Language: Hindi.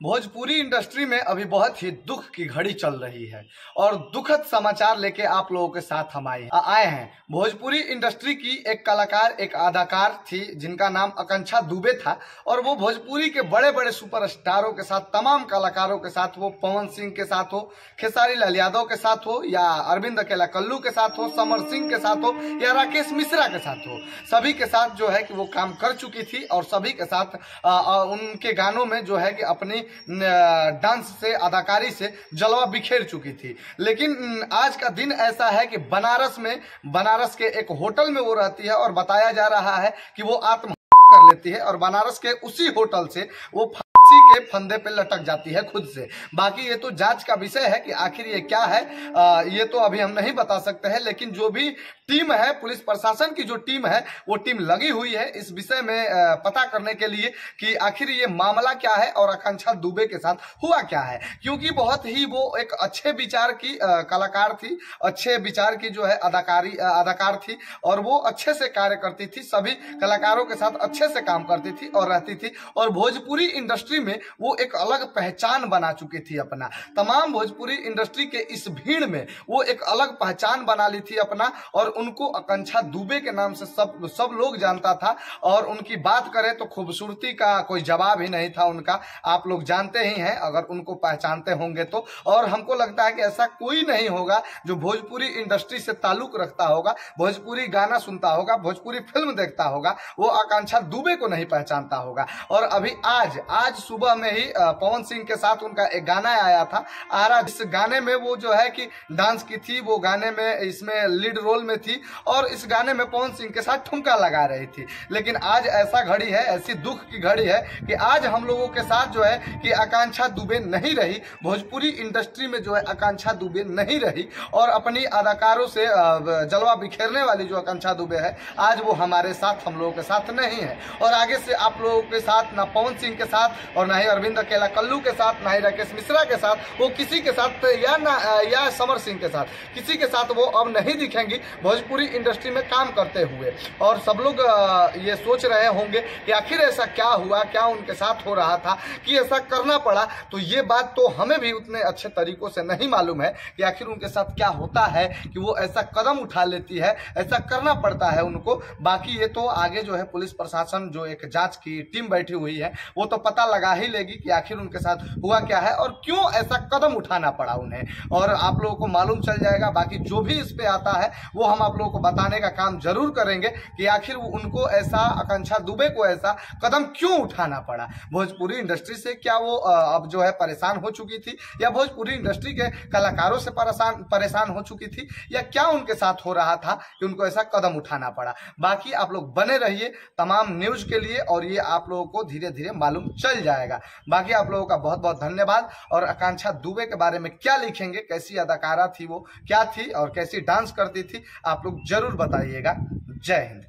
भोजपुरी इंडस्ट्री में अभी बहुत ही दुख की घड़ी चल रही है और दुखद समाचार लेके आप लोगों के साथ हम आए हैं। भोजपुरी इंडस्ट्री की एक कलाकार, एक अदाकार थी जिनका नाम आकांक्षा दुबे था और वो भोजपुरी के बड़े बड़े सुपरस्टारों के साथ, तमाम कलाकारों के साथ, वो पवन सिंह के साथ हो, खेसारी लाल यादव के साथ हो, या अरविंद अकेला कल्लू के साथ हो, समर सिंह के साथ हो, या राकेश मिश्रा के साथ हो, सभी के साथ जो है कि वो काम कर चुकी थी और सभी के साथ उनके गानों में जो है कि अपनी डांस से, अदाकारी से जलवा बिखेर चुकी थी। लेकिन आज का दिन ऐसा है कि बनारस के एक होटल में वो रहती है और बताया जा रहा है कि वो आत्महत्या कर लेती है और बनारस के उसी होटल से वो फांसी के फंदे पे लटक जाती है खुद से। बाकी ये तो जांच का विषय है कि आखिर ये क्या है, ये तो अभी हम नहीं बता सकते हैं। लेकिन जो भी टीम है, पुलिस प्रशासन की जो टीम है, वो टीम लगी हुई है इस विषय में पता करने के लिए कि आखिर ये मामला क्या है और आकांक्षा दुबे के साथ हुआ क्या है। क्योंकि बहुत ही वो एक अच्छे विचार की कलाकार थी, अच्छे विचार की जो है अदाकार थी और वो अच्छे से कार्य करती थी, सभी कलाकारों के साथ अच्छे से काम करती थी और रहती थी। और भोजपुरी इंडस्ट्री में वो एक अलग पहचान बना चुकी थी अपना। तमाम भोजपुरी इंडस्ट्री के इस भीड़ में वो एक अलग पहचान बना ली थी अपना और उनको आकांक्षा दुबे के नाम से सब लोग जानता था। और उनकी बात करें तो खूबसूरती का कोई जवाब ही नहीं था उनका। आप लोग जानते ही हैं अगर उनको पहचानते होंगे तो। और हमको लगता है कि ऐसा कोई नहीं होगा जो भोजपुरी इंडस्ट्री से ताल्लुक रखता होगा, भोजपुरी गाना सुनता होगा, भोजपुरी फिल्म देखता होगा, वो आकांक्षा दुबे को नहीं पहचानता होगा। और अभी आज सुबह में ही पवन सिंह के साथ उनका एक गाना आया था आरा। इस गाने में वो जो है कि डांस की थी, वो गाने में इसमें लीड रोल में थी और इस गाने में पवन सिंह के साथ ठुमका लगा रही थी। लेकिन आज ऐसा घड़ी है, ऐसी दुख की घड़ी है कि आज हम लोगों के साथ जो है कि आकांक्षा दुबे नहीं रही, भोजपुरी इंडस्ट्री में जो है आकांक्षा दुबे नहीं रही और अपनी अदाकारों से जलवा बिखेरने वाली जो आकांक्षा दुबे है, आज वो हमारे साथ, हम लोगों के साथ नहीं है। और आगे से आप लोगों के साथ ना पवन सिंह के साथ और ना ही अरविंद अकेला कल्लू के साथ, ना ही राकेश मिश्रा के साथ, वो किसी के साथ या समर सिंह के साथ, किसी के साथ वो अब नहीं दिखेंगी भोजपुरी इंडस्ट्री में काम करते हुए। और सब लोग ये सोच रहे होंगे कि आखिर ऐसा क्या हुआ, क्या उनके साथ हो रहा था कि ऐसा करना पड़ा। तो ये बात तो हमें भी उतने अच्छे तरीकों से नहीं मालूम है कि आखिर उनके साथ क्या होता है कि वो ऐसा कदम उठा लेती है, ऐसा करना पड़ता है उनको। बाकी ये तो आगे जो है पुलिस प्रशासन, जो एक जांच की टीम बैठी हुई है, वो तो पता लगा ही लेगी कि आखिर उनके साथ हुआ क्या है और क्यों ऐसा कदम उठाना पड़ा उन्हें। और आप लोगों को मालूम चल जाएगा। बाकी जो भी इस पे आता है वो हम आप लोगों को बताने का काम जरूर करेंगे कि आखिर उनको ऐसा, आकांक्षा दुबे को ऐसा कदम क्यों उठाना पड़ा। भोजपुरी इंडस्ट्री से क्या वो अब जो है परेशान हो चुकी थी, या भोजपुरी इंडस्ट्री के कलाकारों से परेशान हो चुकी थी, या क्या उनके साथ हो रहा था कि उनको ऐसा कदम उठाना पड़ा। बाकी आप लोग बने रहिए तमाम न्यूज के लिए और ये आप लोगों को धीरे धीरे मालूम चल जाएगा। बाकी आप लोगों का बहुत बहुत धन्यवाद। और आकांक्षा दुबे के बारे में क्या लिखेंगे, कैसी अदाकारा थी वो, क्या थी और कैसी डांस करती थी, आप लोग जरूर बताइएगा। जय हिंद।